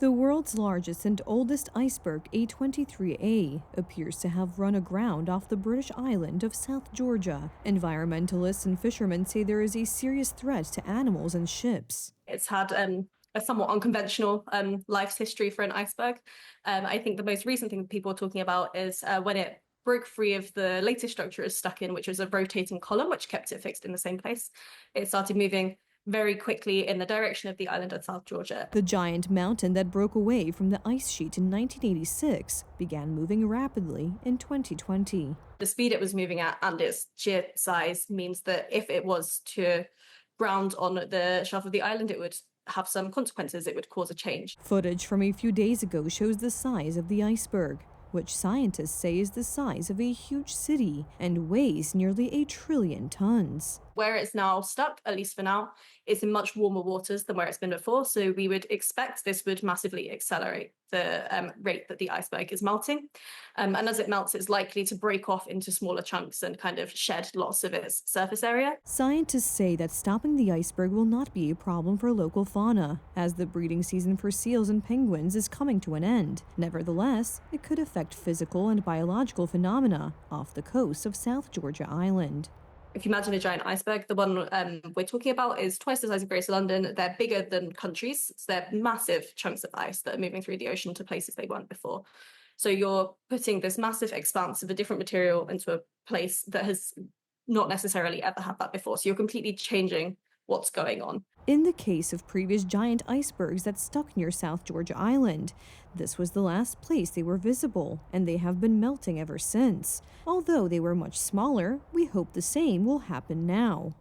The world's largest and oldest iceberg, A23A, appears to have run aground off the British island of South Georgia. Environmentalists and fishermen say there is a serious threat to animals and ships. It's had a somewhat unconventional life's history for an iceberg. I think the most recent thing people are talking about is when it broke free of the latest structure it was stuck in, which was a rotating column, which kept it fixed in the same place. It started moving very quickly in the direction of the island of South Georgia. The giant mountain that broke away from the ice sheet in 1986 began moving rapidly in 2020. The speed it was moving at and its sheer size means that if it was to ground on the shelf of the island, it would have some consequences. It would cause a change. Footage from a few days ago shows the size of the iceberg, which scientists say is the size of a huge city and weighs nearly 1 trillion tons. Where it's now stuck, at least for now, is in much warmer waters than where it's been before. So we would expect this would massively accelerate the rate that the iceberg is melting. And as it melts, it's likely to break off into smaller chunks and kind of shed lots of its surface area. Scientists say that stopping the iceberg will not be a problem for local fauna, as the breeding season for seals and penguins is coming to an end. Nevertheless, it could affect physical and biological phenomena off the coast of South Georgia Island. If you imagine a giant iceberg, the one we're talking about is twice the size of Greater London. They're bigger than countries. So they're massive chunks of ice that are moving through the ocean to places they weren't before. So you're putting this massive expanse of a different material into a place that has not necessarily ever had that before. So you're completely changing what's going on. In the case of previous giant icebergs that stuck near South Georgia Island, this was the last place they were visible, and they have been melting ever since. Although they were much smaller, we hope the same will happen now.